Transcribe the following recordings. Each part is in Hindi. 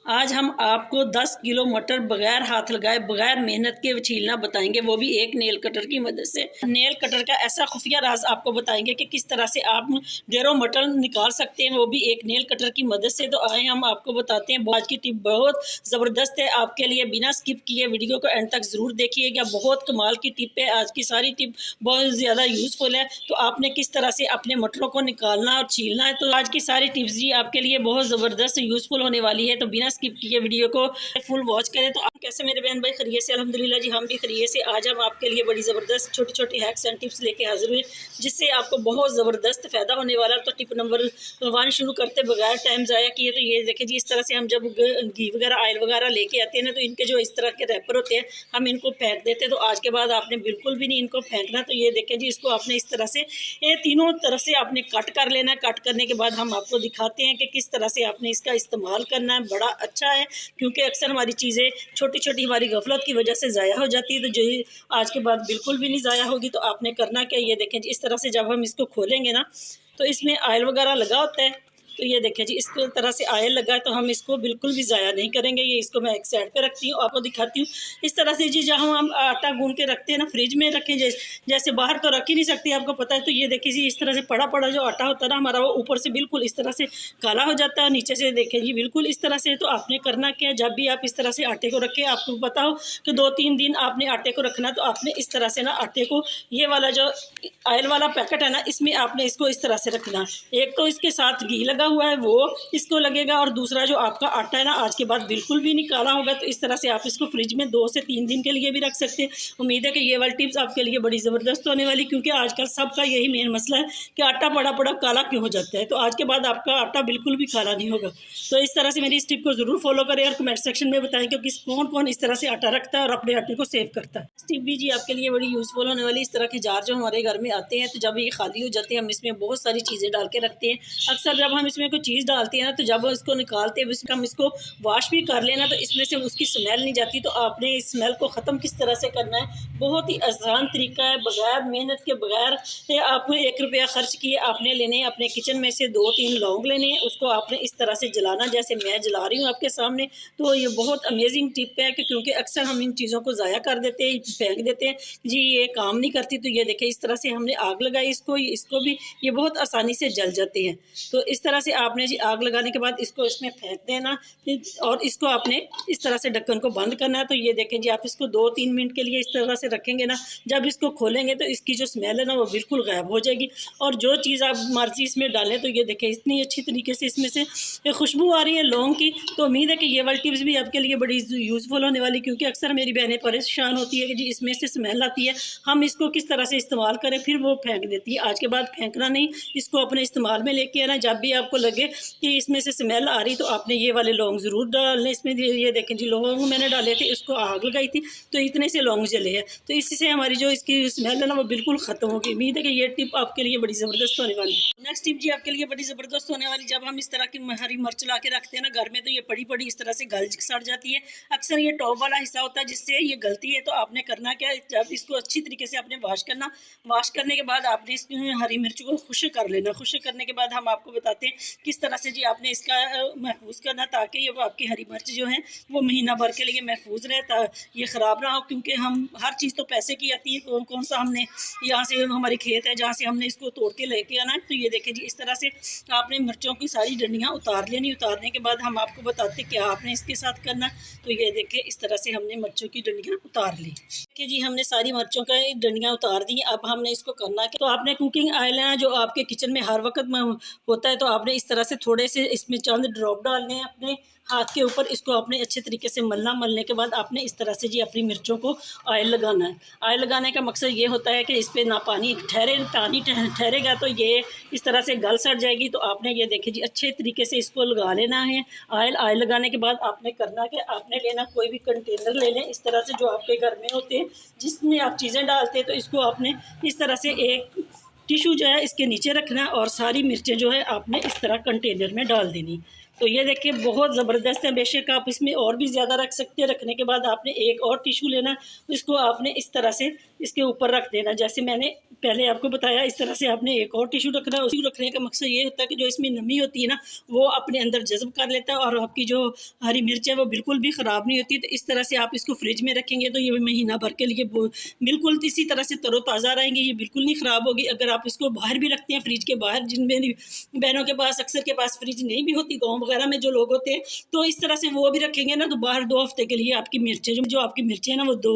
आज हम आपको 10 किलो मटर बगैर हाथ लगाए बगैर मेहनत के छीलना बताएंगे, वो भी एक नेल कटर की मदद से। नेल कटर का ऐसा खुफिया राज आपको बताएंगे कि किस तरह से आप ढेरों मटर निकाल सकते हैं, वो भी एक नेल कटर की मदद से। तो आए हम आपको बताते हैं। आज की टिप बहुत ज़बरदस्त है आपके लिए, बिना स्किप किए वीडियो को एंड तक ज़रूर देखिएगा। बहुत कमाल की टिप है, आज की सारी टिप बहुत ज़्यादा यूज़फुल है। तो आपने किस तरह से अपने मटरों को निकालना और छीलना है, तो आज की सारी टिप्स जी आपके लिए बहुत ज़बरदस्त यूज़फुल होने वाली है। तो बिना स्किप किए वीडियो को फुल वॉच करें। तो आप कैसे मेरे बहन भाई, खैरियत से? अल्हम्दुलिल्लाह जी, हम भी खैरियत से। आज हम आपके लिए बड़ी ज़बरदस्त छोटी छोटी हैक्स एंड टिप्स लेके हाजिर हुए, जिससे आपको बहुत ज़बरदस्त फ़ायदा होने वाला है। तो टिप नंबर 1 शुरू करते बगैर टाइम ज़ाया किए। तो ये देखिए जी, इस तरह से हम जब घी वगैरह ऑयल वगैरह लेके आते हैं ना, तो इनके जो इस तरह के रैपर होते हैं हम इनको फेंक देते हैं। तो आज के बाद आपने बिल्कुल भी नहीं इनको फेंकना। तो ये देखें जी, इसको आपने इस तरह से ये तीनों तरफ से आपने कट कर लेना है। कट करने के बाद हम आपको दिखाते हैं कि किस तरह से आपने इसका इस्तेमाल करना है। बड़ा अच्छा है, क्योंकि अक्सर हमारी चीज़ें छोटी छोटी हमारी गफलत की वजह से ज़ाया हो जाती है। तो जो आज के बाद बिल्कुल भी नहीं ज़ाया होगी। तो आपने करना क्या, ये देखें जी, इस तरह से जब हम इसको खोलेंगे ना, तो इसमें ऑयल वगैरह लगा होता है। तो ये देखें जी, इस तरह से ऑयल लगा है, तो हम इसको बिल्कुल भी ज़ाया नहीं करेंगे। ये इसको मैं एक साइड पे रखती हूँ, आपको दिखाती हूँ। इस तरह से जी, जहाँ हम आटा गूंद के रखते हैं ना, फ्रिज में रखें, जैसे बाहर तो रख ही नहीं सकती, आपको पता है। तो ये देखिए जी, इस तरह से पड़ा पड़ा जो आटा होता है ना हमारा, वो ऊपर से बिल्कुल इस तरह से काला हो जाता है, नीचे से देखें जी बिल्कुल इस तरह से। तो आपने करना क्या है, जब भी आप इस तरह से आटे को रखें, आपको पता हो कि 2-3 दिन आपने आटे को रखना, तो आपने इस तरह से ना आटे को, ये वाला जो ऑयल वाला पैकेट है ना, इसमें आपने इसको इस तरह से रखना। एक तो इसके साथ घी लगा हुआ है, वो इसको लगेगा, और दूसरा जो आपका आटा है ना, आज के बाद बिल्कुल भी नहीं काला होगा। तो इस तरह से आप इसको फ्रिज में 2 से 3 दिन के लिए भी रख सकते हैं। उम्मीद है कि ये वाली टिप्स आपके लिए बड़ी ज़बरदस्त होने वाली, क्योंकि आजकल सबका यही मेन मसला है कि आटा पड़ा पड़ा काला क्यों हो जाता है। तो आज के बाद आपका आटा बिल्कुल भी काला नहीं होगा। तो इस तरह से मेरी इस टिप को ज़रूर फॉलो करें और कमेंट सेक्शन में बताएं कि कौन कौन इस तरह से आटा रखता है और अपने आटे को सेव करता है। इस टिप भी जी आपके लिए बड़ी यूज़फुल होने वाली। इस तरह के जार जो हमारे घर में आते हैं, तो जब ये खाली हो जाते हैं, हम इसमें बहुत सारी चीज़ें डाल के रखते हैं। अक्सर जब हम इसमें कोई चीज़ डालते हैं ना, तो जब इसको निकालते हैं, हम इसको वॉश भी कर लेना, तो इसमें से उसकी स्मेल नहीं जाती। तो आपने इस स्मेल को ख़त्म किस तरह से करना है, बहुत ही आसान तरीका है, बगैर मेहनत के, बगैर आपको 1 रुपया खर्च किए आपने लेने हैं। अपने किचन में से 2-3 लौंग लेने हैं, उसको आपने इस तरह से जलाना, जैसे मैं जला रही हूँ आपके सामने। तो ये बहुत अमेजिंग टिप है, कि क्योंकि अक्सर हम इन चीज़ों को ज़ाया कर देते हैं, फेंक देते हैं जी, ये काम नहीं करती। तो ये देखें, इस तरह से हमने आग लगाई इसको भी ये बहुत आसानी से जल जाते हैं। तो इस तरह से आपने जी आग लगाने के बाद इसको इसमें फेंक देना, और इसको आपने इस तरह से ढक्कन को बंद करना है। तो ये देखें जी, आप इसको 2-3 मिनट के लिए इस तरह से रखेंगे ना, जब इसको खोलेंगे तो इसकी जो स्मेल है ना, वो बिल्कुल गायब हो जाएगी। और जो चीज़ आप मर्जी इसमें डालें, तो ये देखें इतनी अच्छी तरीके से इसमें से खुशबू आ रही है लौंग की। तो उम्मीद है कि ये वाली टिप्स भी आपके लिए बड़ी यूज़फुल होने वाली, क्योंकि अक्सर मेरी बहनें परेशान होती है कि जी इसमें से स्मेल आती है, हम इसको किस तरह से इस्तेमाल करें, फिर वो फेंक देती है। आज के बाद फेंकना नहीं, इसको अपने इस्तेमाल में लेके आना। जब भी आपको लगे कि इसमें से स्मेल आ रही, तो आपने ये वाले लौंग ज़रूर डालने इसमें। ये देखें जी, लौंग मैंने डाले थे, इसको आग लगाई थी, तो इतने से लौंग जले हैं। तो इससे हमारी जो इसकी स्मेल है ना, वो बिल्कुल ख़त्म होगी। उम्मीद है कि ये टिप आपके लिए बड़ी ज़बरदस्त होने वाली है। नेक्स्ट टिप जी आपके लिए बड़ी ज़बरदस्त होने वाली, जब हम इस तरह की हरी मिर्च ला के रखते हैं ना घर में, तो ये पड़ी पड़ी इस तरह से गल सड़ जाती है। अक्सर ये टॉप वाला हिस्सा होता है जिससे ये गलती है। तो आपने करना क्या है, जब इसको अच्छी तरीके से आपने वॉश करना, वॉश करने के बाद आपने इस हरी मिर्च को खुश्क कर लेना। खुश्क करने के बाद हम आपको बताते हैं किस तरह से जी आपने इसका महफूज करना, ताकि ये आपकी हरी मिर्च जो है वो महीना भर के लिए महफूज रहे, ये ख़राब ना हो। क्योंकि हम हर चीज़ तो पैसे की आती है, कौन कौन सा हमने यहाँ से, हमारी खेत है जहाँ से हमने इसको तोड़ के लेके आना है। तो ये देखें जी, इस तरह से आपने मिर्चों की सारी डंडियाँ उतार लेनी। उतारने के बाद हम आपको बताते क्या आपने इसके साथ करना। तो ये देखें, इस तरह से हमने मिर्चों की डंडियाँ उतार ली। देखिए जी, हमने सारी मिर्चों का डंडियाँ उतार दी। अब हमने इसको करना है, तो आपने कुकिंग ऑयल है जो आपके किचन में हर वक्त में होता है, तो आपने इस तरह से थोड़े से इसमें चंद ड्रॉप डालने हैं अपने हाथ के ऊपर। इसको आपने अच्छे तरीके से मलना। मलने के बाद आपने इस तरह से जी अपनी मिर्चों को ऑयल लगाना है। ऑयल लगाने का मकसद ये होता है कि इस पर ना पानी ठहरेगा, तो ये इस तरह से गल सड़ जाएगी। तो आपने ये देखिए जी, अच्छे तरीके से इसको लगा लेना है ऑयल लगाने के बाद आपने करना कि आपने लेना कोई भी कंटेनर ले लें इस तरह से, जो आपके घर में होते हैं जिसमें आप चीज़ें डालते हैं। तो इसको आपने इस तरह से एक टिशू जो है इसके नीचे रखना है, और सारी मिर्चें जो है आपने इस तरह कंटेनर में डाल देनी। तो ये देखिए बहुत ज़बरदस्त है। बेशक आप इसमें और भी ज़्यादा रख सकते हैं। रखने के बाद आपने एक और टिश्यू लेना, इसको आपने इस तरह से इसके ऊपर रख देना। जैसे मैंने पहले आपको बताया, इस तरह से आपने एक और टिश्यू रखना है। उसी रखने का मकसद ये होता है कि जो इसमें नमी होती है ना, वो अपने अंदर जज़्ब कर लेता है और आपकी जो हरी मिर्च है वो बिल्कुल भी ख़राब नहीं होती। तो इस तरह से आप इसको फ्रिज में रखेंगे तो ये महीना भर के लिए बिल्कुल इसी तरह से तरोताज़ा रहेंगे, ये बिल्कुल नहीं ख़राब होगी। अगर आप इसको बाहर भी रखते हैं, फ्रिज के बाहर, जिन बहनों के पास अक्सर के पास फ्रिज नहीं भी होती, गाँव वगैरह में जो लोग होते हैं, तो इस तरह से वो भी रखेंगे ना, तो बाहर 2 हफ्ते के लिए आपकी मिर्चें जो आपकी मिर्चें हैं ना, वो 2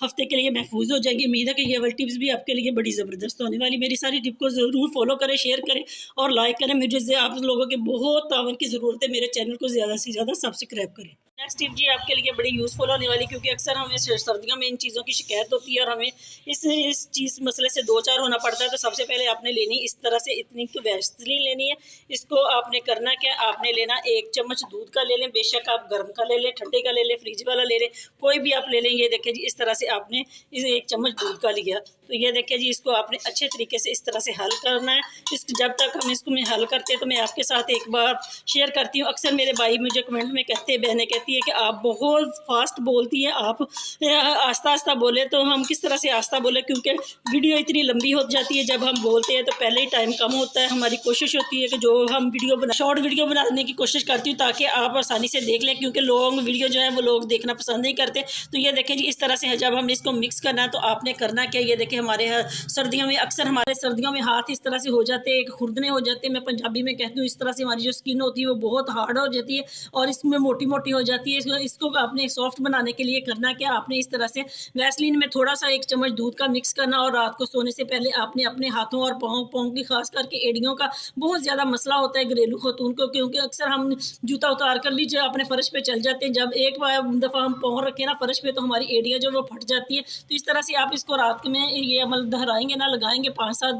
हफ्ते के लिए महफूज हो जाएंगी। उम्मीद है कि ये वाली टिप्स भी आपके लिए बड़ी ज़बरदस्त होने वाली। मेरी सारी टिप को ज़रूर फॉलो करें, शेयर करें और लाइक करें। मुझे आप लोगों के बहुत तावन की ज़रूरत है। मेरे चैनल को ज़्यादा से ज़्यादा सब्सक्राइब करें। नेक्स्ट टिप जी आपके लिए बड़ी यूज़फुल होने वाली, क्योंकि अक्सर हमें सर्दियों में इन चीज़ों की शिकायत होती है और हमें इस चीज़ मसले से दो चार होना पड़ता है। तो सबसे पहले आपने लेनी इस तरह से इतनी वैसलीन लेनी है। इसको आपने करना क्या, आपने लेना 1 चम्मच दूध का ले लें। बेशक आप गर्म का ले लें, ठंडे का ले लें, फ्रिज वाला ले लें, कोई भी आप ले लें। ये देखिए जी, इस तरह से आपने इस 1 चम्मच दूध का लिया। तो ये देखिए जी, इसको आपने अच्छे तरीके से इस तरह से हल करना है। जब तक हम इसको हल करते हैं तो मैं आपके साथ एक बार शेयर करती हूँ। अक्सर मेरे भाई मुझे कमेंट में कहते हैं, बहनें कहती है कि आप बहुत फास्ट बोलती हैं, आप आस्ता आस्ता बोले। तो हम किस तरह से आस्ता बोले, क्योंकि वीडियो इतनी लंबी हो जाती है। जब हम बोलते हैं तो पहले ही टाइम कम होता है। हमारी कोशिश होती है कि जो हम शॉर्ट वीडियो बनाने की कोशिश करती हूँ ताकि आप आसानी से देख लें, क्योंकि लॉन्ग वीडियो जो है वो लोग देखना पसंद नहीं करते। तो ये देखें जी, इस तरह से जब हमने इसको मिक्स करना है तो आपने करना क्या, ये देखिए हमारे सर्दियों में अक्सर हमारे सर्दियों में हाथ इस तरह से हो जाते हैं, खुरदने हो जाते हैं। मैं पंजाबी में कहती हूँ, इस तरह से हमारी जो स्किन होती है वो बहुत हार्ड हो जाती है और इसमें मोटी मोटी हो जाती है। इसको आपने सॉफ्ट बनाने के लिए करना क्या, आपने इस तरह से वैसलीन में थोड़ा सा 1 चम्मच दूध का मिक्स करना और रात को सोने से पहले आपने अपने हाथों और पाँव की, खास करके एड़ियों का बहुत ज़्यादा मसला होता है घरेलू खतून को, क्योंकि अक्सर हम जूता उतार कर भी जो अपने फर्श पे चल जाते हैं। जब एक दफ़ा हम पाँव रखें ना फर्श पे, तो हमारी एड़ियाँ जो वो फट जाती है। तो इस तरह से आप इसको रात में ये अमल दोहराएंगे ना, लगाएंगे 5-7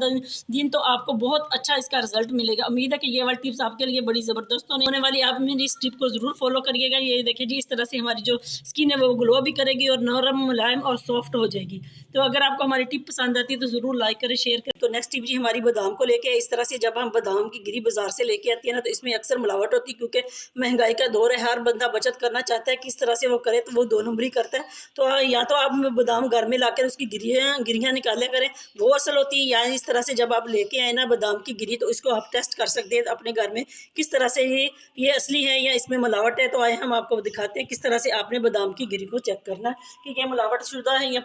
दिन, तो आपको बहुत अच्छा इसका रिजल्ट मिलेगा। उम्मीद है कि ये वाली टिप्स आपके लिए बड़ी ज़बरदस्त होने वाली। आप मेरी इस टिप को ज़रूर फॉलो करिएगा। ये देखिए जी, इस तरह से हमारी जो स्किन है वो ग्लो भी करेगी और नरम, मुलायम और सॉफ्ट हो जाएगी। तो अगर आपको हमारी टिप पसंद आती है तो ज़रूर लाइक करें, शेयर करें। तो नेक्स्ट टिप जी हमारी बादाम को लेके, इस तरह से जब हम बादाम की गिरी बाजार से लेके आती है ना, तो इसमें अक्सर मिलावट होती है, क्योंकि महंगाई का दौर है। हर बंदा बचत करना चाहता है, किस तरह से वो करे तो वो 2 नंबरी करता है। तो या तो आप बादाम घर में लाकर उसकी गिरियाँ निकाले करें, वो असल होती है। या इस तरह से जब आप लेके आए ना बादाम की गिरी, तो इसको आप टेस्ट कर सकते हैं अपने घर में किस तरह से ये असली है या इसमें मिलावट है। तो आए हम आपको दिखाते हैं किस तरह से आपने बादाम की गिरी को चेक करना कि ये मिलावट शुदा है या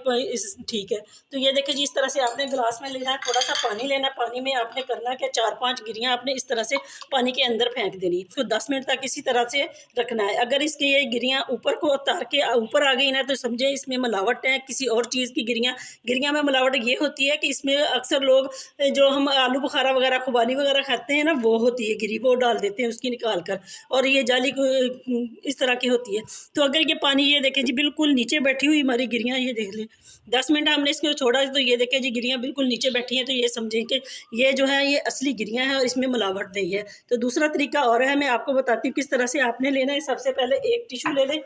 ठीक है। तो ये देखिए जी, इस तरह से आपने गिलास में लेना है, थोड़ा सा पानी लेना है। पानी में आपने करना क्या, 4-5 गिरियाँ आपने इस तरह से पानी के अंदर फेंक देनी है। इसको 10 मिनट तक इसी तरह से रखना है। अगर इसकी ये गिरियाँ ऊपर को उतार के ऊपर आ गई ना, तो समझे इसमें मिलावट है, किसी और चीज़ की गिरियाँ में मिलावट ये होती है कि इसमें अक्सर लोग जो हम आलू बुखारा वगैरह, खुबानी वगैरह खाते हैं ना, वो होती है गिरी, वो डाल देते हैं उसकी निकाल कर, और ये जाली इस तरह की होती है। तो अगर ये पानी, ये देखें जी, बिल्कुल नीचे बैठी हुई हमारी गिरियाँ, ये देख लें 10 मिनट हमने इसको छोड़ा तो ये देखें जी गिरियाँ बिल्कुल नीचे बैठी हैं। तो ये समझें कि ये जो है ये असली गिरियाँ हैं और इसमें मिलावट नहीं है। तो दूसरा तरीका और है, मैं आपको बताती हूँ किस तरह से आपने लेना है। सबसे पहले एक टिश्यू ले लें,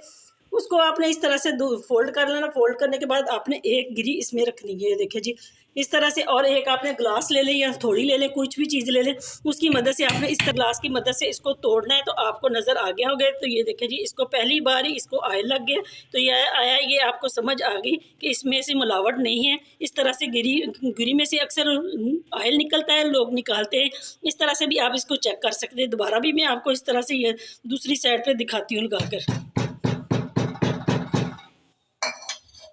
उसको आपने इस तरह से फोल्ड कर लेना। फोल्ड करने के बाद आपने एक गिरी इसमें रखनी है, ये देखिए जी इस तरह से। और एक आपने ग्लास ले लें या थोड़ी ले लें, कुछ भी चीज़ ले लें, उसकी मदद से आपने इस ग्लास की मदद से इसको तोड़ना है। तो आपको नज़र आ गया होगा। तो ये देखिए जी, इसको पहली बार ही इसको ऑयल लग गया। तो ये आया, ये आपको समझ आ गई कि इसमें से मिलावट नहीं है। इस तरह से गिरी में से अक्सर ऑयल निकलता है, लोग निकालते हैं। इस तरह से भी आप इसको चेक कर सकते हैं। दोबारा भी मैं आपको इस तरह से ये दूसरी साइड पर दिखाती हूँ लगा कर।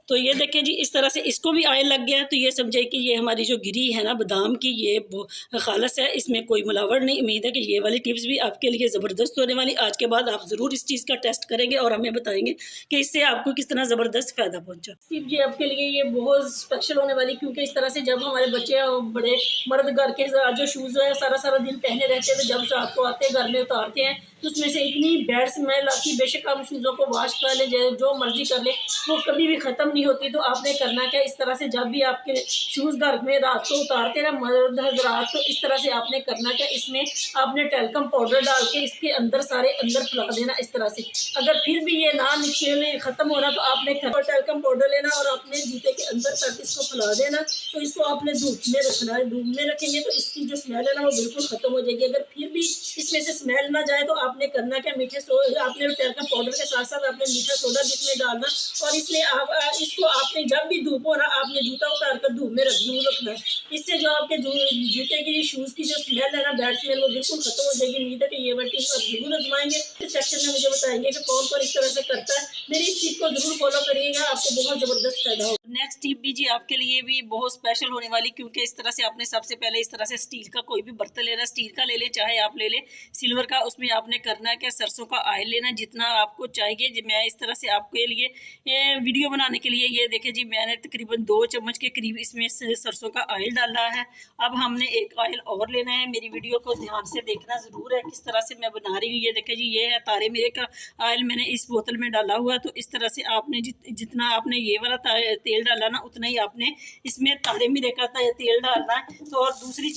तो ये देखें जी, इस तरह से इसको भी ऑयल लग गया। तो ये समझे कि ये हमारी जो गिरी है ना बादाम की, ये खालस है, इसमें कोई मिलावट नहीं। उम्मीद है कि ये वाली टिप्स भी आपके लिए ज़बरदस्त होने वाली। आज के बाद आप ज़रूर इस चीज़ का टेस्ट करेंगे और हमें बताएंगे कि इससे आपको किस तरह ज़बरदस्त फ़ायदा पहुंचा। टिप जी आपके लिए ये बहुत स्पेशल होने वाली, क्योंकि इस तरह से जब हमारे बच्चे बड़े मर्द घर के जो शूज़ है सारा दिन पहने रहते हैं, तो जब रात को आते हैं घर में उतारते हैं तो उसमें से इतनी बैड स्मेल आती है। बेशक आप शूज़ों को वॉश कर ले, जो मर्जी कर ले, वो कभी भी ख़त्म नहीं होती। तो आपने करना क्या, इस तरह से जब भी आपके शूज़ घर में रात को उतारते ना मर्द हज़रात, तो इस तरह से आपने करना क्या, इसमें आपने टेल्कम पाउडर डाल के इसके अंदर सारे अंदर फैला देना इस तरह से। अगर फिर भी ये ना निकले, ख़त्म हो रहा, तो आपने टेल्कम पाउडर लेना और अपने जूते के अंदर तक इसको फैला देना। तो इसको आपने धूप में रखना है। धूप में रखेंगे तो इसकी जो स्मेल है ना वो बिल्कुल ख़त्म हो जाएगी। अगर फिर भी इसमें से स्मेल ना जाए तो आप आपने करना क्या, आपने टेरका पाउडर के साथ साथ आपने मीठा सोडा जिसमें डालना, और इसमें इसको आपने जब भी धूप हो ना आपने जूता उतार कर धूप में जरूर रखना है। इससे जो आपके जूते की शूज़ की जो स्मेल है ना, बैड स्मेल, वो बिल्कुल खत्म हो जाएगी। उम्मीद है कि ये वाली टिप आप जरूर आजमाएंगे। इस सेक्शन में मुझे बताएंगे कि कौन कौन इस तरह से करता है। मेरी इस टिप को जरूर फॉलो करिएगा, आपको बहुत जबरदस्त फायदा होगा। नेक्स्ट टिप भी जी आपके लिए भी बहुत स्पेशल होने वाली, क्योंकि इस तरह से आपने सबसे पहले इस तरह से स्टील का कोई भी बर्तन लेना, स्टील का ले ले चाहे आप ले ले सिल्वर का। उसमें आपने करना है क्या, सरसों का ऑयल लेना जितना आपको चाहिए। मैं इस तरह से आपके लिए ये वीडियो बनाने के लिए ये देखे जी मैंने तकरीबन 2 चम्मच के करीब इसमें सरसों का ऑयल डाला है। अब हमने एक ऑयल और लेना है। मेरी वीडियो को ध्यान से देखना ज़रूर है किस तरह से मैं बना रही हूँ। ये देखे जी ये है तारे मीरे का ऑयल, मैंने इस बोतल में डाला हुआ। तो इस तरह से आपने जितना आपने ये वाला तेल डाला ना उतना ही आपने इसमें तारे मीरे का तेल डालना है। तो और तीसरी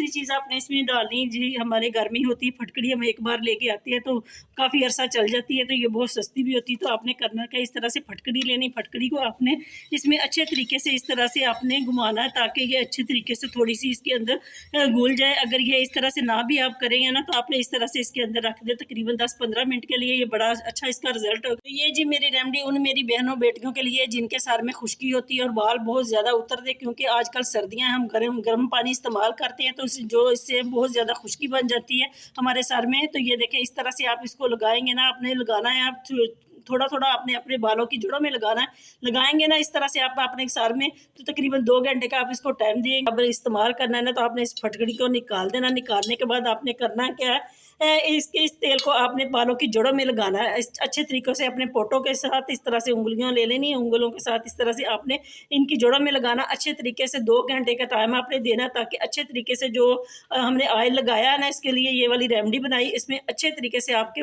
चीज़ आपने इसमें डालनी जी, हमारे घर में ही होती है फटकड़ी, हम एक बार लेके आते हैं तो काफ़ी अरसा चल जाती है, तो ये बहुत सस्ती भी होती है। तो आपने करना क्या, इस तरह से फटकड़ी लेनी, फटकड़ी को आपने इसमें अच्छे तरीके से इस तरह से आपने घुमाना है ताकि ये अच्छे तरीके से थोड़ी सी इसके अंदर घुल जाए। अगर ये इस तरह से ना भी आप करेंगे ना तो आपने इस तरह से इसके अंदर रख दे तकरीबन 10-15 मिनट के लिए, ये बड़ा अच्छा इसका रिजल्ट होगा। तो ये जी मेरी रेमेडी उन मेरी बहनों बेटियों के लिए जिनके सर में खुश्की होती है और बाल बहुत ज़्यादा उतरते, क्योंकि आजकल सर्दियाँ हम गर्म पानी इस्तेमाल करते हैं तो जो इससे बहुत ज़्यादा खुश्की बन जाती है हमारे सर में। तो ये देखें इस तरह से आप इसको लगाएंगे ना, आपने लगाना है, आप थोड़ा थोड़ा आपने अपने बालों की जड़ों में लगाना है। लगाएंगे ना इस तरह से आप अपने सर में तो तकरीबन 2 घंटे का आप इसको टाइम देंगे। अब इस्तेमाल करना है ना तो आपने इस फटकड़ी को निकाल देना। निकालने के बाद आपने करना क्या है, इस तेल को आपने बालों की जड़ों में लगाना है। अच्छे तरीक़ों से अपने पोटों के साथ इस तरह से उंगलियों ले लेनी है, उंगलों के साथ इस तरह से आपने इनकी जड़ों में लगाना। अच्छे तरीके से 2 घंटे का टाइम आपने देना ताकि अच्छे तरीके से जो हमने ऑयल लगाया है ना, इसके लिए ये वाली रेमेडी बनाई, इसमें अच्छे तरीके से आपके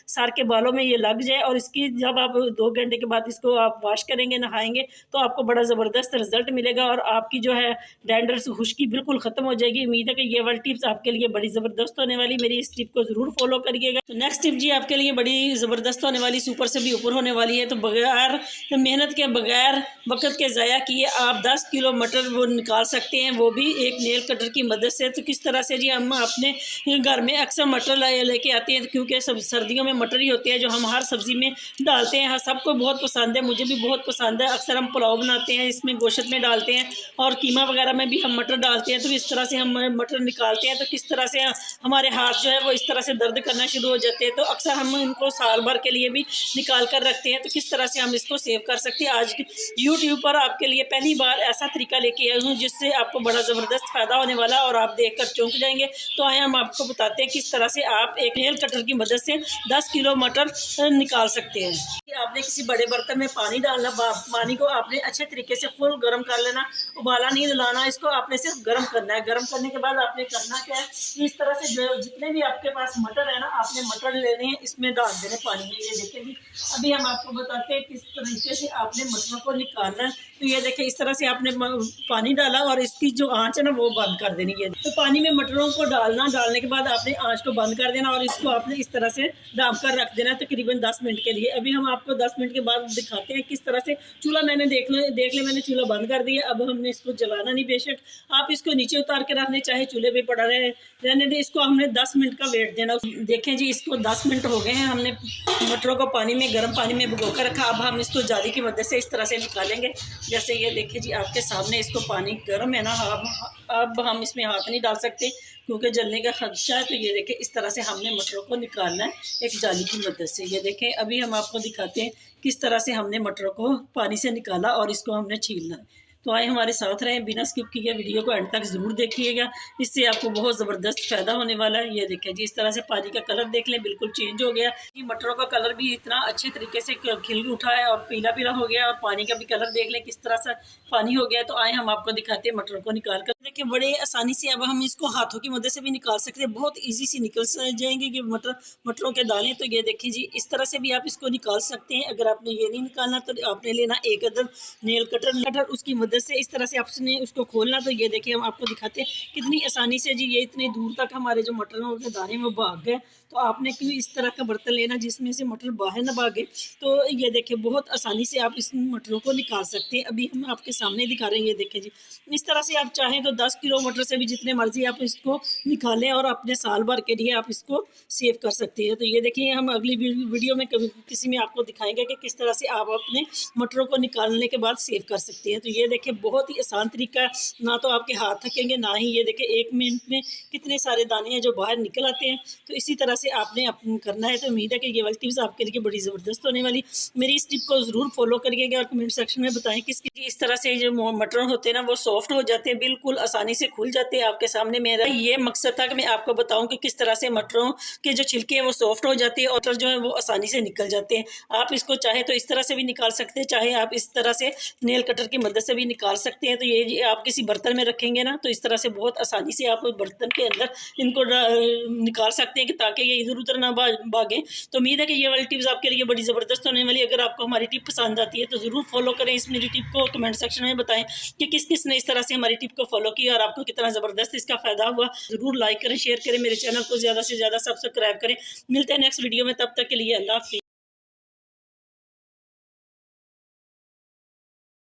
सर के बालों में ये लग जाए। और इसकी जब आप 2 घंटे के बाद इसको आप वॉश करेंगे, नहाएंगे, तो आपको बड़ा ज़बरदस्त रिजल्ट मिलेगा और आपकी जो है डैंड्रफ खुश्की बिल्कुल ख़त्म हो जाएगी। उम्मीद है कि ये वाली टिप्स आपके लिए बड़ी ज़बरदस्त होने वाली। मेरी इस टिप को ज़रूर फॉलो करिएगा। तो नेक्स्ट टिप जी आपके लिए बड़ी ज़बरदस्त होने वाली, सुपर से भी ऊपर होने वाली है। तो बगैर मेहनत के, बगैर वक्त के ज़ाया किए आप 10 किलो मटर वो निकाल सकते हैं, वो भी एक नेल कटर की मदद से। तो किस तरह से जी, हम अपने घर में अक्सर मटर लेके आते हैं क्योंकि सब सर्दियों में मटर ही होते हैं जो हम हर सब्ज़ी में डालते हैं। सबको बहुत पसंद है, मुझे भी बहुत पसंद है। अक्सर हम पुलाव बनाते हैं, इसमें गोश्त में डालते हैं और कीमा वगैरह में भी हम मटर डालते हैं। तो इस तरह से हम मटर निकालते हैं तो किस तरह से हमारे हाथ जो है वो इस तरह से दर्द करना शुरू हो जाते हैं। तो अक्सर हम इनको साल भर के लिए भी निकाल कर रखते हैं। तो किस तरह से हम इसको सेव कर सकते हैं, आज यूट्यूब पर आपके लिए पहली बार ऐसा तरीका लेके आई हूँ जिससे आपको बड़ा ज़बरदस्त फ़ायदा होने वाला है और आप देखकर चौंक जाएंगे। तो आए हम आपको बताते हैं किस तरह से आप एक नेल कटर की मदद से 10 किलो मटर निकाल सकते हैं। आपने किसी बड़े बर्तन में पानी डालना, पानी को आपने अच्छे तरीके से फुल गर्म कर लेना, उबाला नहीं दिलाना, इसको आपने सिर्फ गर्म करना है। गर्म करने के बाद आपने करना क्या है, इस तरह से जितने भी आपके पास मटर है ना, आपने मटर लेने हैं, इसमें डाल देने पानी में। ये देखेंगे अभी हम आपको बताते हैं किस तरीके से आपने मटरों को निकालना है। तो ये देखें इस तरह से आपने पानी डाला और इसकी जो आँच है ना वो बंद कर देनी है। तो पानी में मटरों को डालना, डालने के बाद आपने आँच को बंद कर देना और इसको आपने इस तरह से ढाँप कर रख देना तकरीबन 10 मिनट के लिए। अभी हम आपको 10 मिनट के बाद दिखाते हैं किस तरह से। चूल्हा मैंने देख ले मैंने चूल्हा बंद कर दिया। अब हमने इसको जलाना नहीं, बेशक आप इसको नीचे उतार के रखने चाहे चूल्हे पे पड़ा रहने दे। इसको हमने 10 मिनट का वेट देना। देखें जी इसको 10 मिनट हो गए हैं, हमने मटरों को पानी में, गर्म पानी में भिगो कर रखा। अब हम इसको जाली की मदद से इस तरह से निकालेंगे। जैसे ये देखिए जी आपके सामने, इसको पानी गर्म है ना, अब हम इसमें हाथ नहीं डाल सकते क्योंकि जलने का खदशा है। तो ये देखें इस तरह से हमने मटरों को निकालना है एक जाली की मदद से। ये देखें अभी हम आपको दिखाते हैं किस तरह से हमने मटरों को पानी से निकाला और इसको हमने छीलना है। तो आए हमारे साथ रहें, बिना स्किप किए वीडियो को एंड तक ज़रूर देखिएगा, इससे आपको बहुत ज़बरदस्त फ़ायदा होने वाला है। ये देखें जी इस तरह से पानी का कलर देख लें, बिल्कुल चेंज हो गया। ये मटरों का कलर भी इतना अच्छे तरीके से खिल उठा है और पीला पीला हो गया, और पानी का भी कलर देख लें किस तरह से पानी हो गया। तो आए हम आपको दिखाते हैं मटरों को निकाल कर। देखिए बड़े आसानी से अब हम इसको हाथों की मदद से भी निकाल सकते हैं, बहुत ईजी से निकल जाएंगे कि मटरों के दाने। तो ये देखिए जी इस तरह से भी आप इसको निकाल सकते हैं। अगर आपने ये नहीं निकालना तो आपने लेना एक अदद नेल कटर, उसकी मदद से इस तरह से आपने उसको खोलना। तो ये देखिए हम आपको दिखाते हैं कितनी आसानी से जी ये इतनी दूर तक हमारे जो मटर हैं उनके दाने में भाग गए। तो आपने क्यों इस तरह का बर्तन लेना जिसमें से मटर बाहर ना भागे। तो ये देखिए बहुत आसानी से आप इस मटरों को निकाल सकते हैं। अभी हम आपके सामने दिखा रहे हैं, ये देखिए जी इस तरह से आप चाहें तो 10 किलो मटर से भी जितने मर्जी आप इसको निकालें और अपने साल भर के लिए आप इसको सेव कर सकते हैं। तो ये देखिए हम अगली वीडियो में कभी किसी में आपको दिखाएंगे कि किस तरह से आप अपने मटरों को निकालने के बाद सेव कर सकते हैं। तो ये देखिए बहुत ही आसान तरीका है, ना तो आपके हाथ थकेंगे ना ही ये देखिए 1 मिनट में कितने सारे दाने हैं जो बाहर निकल आते हैं। तो इसी तरह से आपने करना है। तो उम्मीद है कि ये वाली टिप्स आपके लिए बड़ी ज़बरदस्त होने वाली। मेरी इस टिप को ज़रूर फॉलो करिएगा और कमेंट सेक्शन में बताएं कि इस तरह से जो मटर होते हैं ना वो सॉफ्ट हो जाते हैं, बिल्कुल आसानी से खुल जाते हैं। आपके सामने मेरा ये मकसद था कि मैं आपको बताऊं कि किस तरह से मटरों के जो छिलके हैं वो सॉफ्ट हो जाते हैं और मटर जो है वो आसानी से निकल जाते हैं। आप इसको चाहे तो इस तरह से भी निकाल सकते हैं, चाहे आप इस तरह से नेल कटर की मदद से भी निकाल सकते हैं। तो ये आप किसी बर्तन में रखेंगे ना तो इस तरह से बहुत आसानी से आप बर्तन के अंदर इनको निकाल सकते हैं कि ताकि ये इधर उधर ना भागें। तो उम्मीद है कि ये वाली टिप्स आपके लिए बड़ी ज़बरदस्त होने वाली। अगर आपको हमारी टिप पसंद आती है तो ज़रूर फॉलो करें इस मेरी टिप को। कमेंट सेक्शन में बताएं कि किस किस ने इस तरह से हमारी टिप को फॉलो किया और आपको कितना ज़बरदस्त इसका फ़ायदा हुआ। ज़रूर लाइक करें, शेयर करें, मेरे चैनल को ज़्यादा से ज़्यादा सब्सक्राइब करें। मिलते हैं नेक्स्ट वीडियो में, तब तक के लिए अल्लाह हाफ़िज़।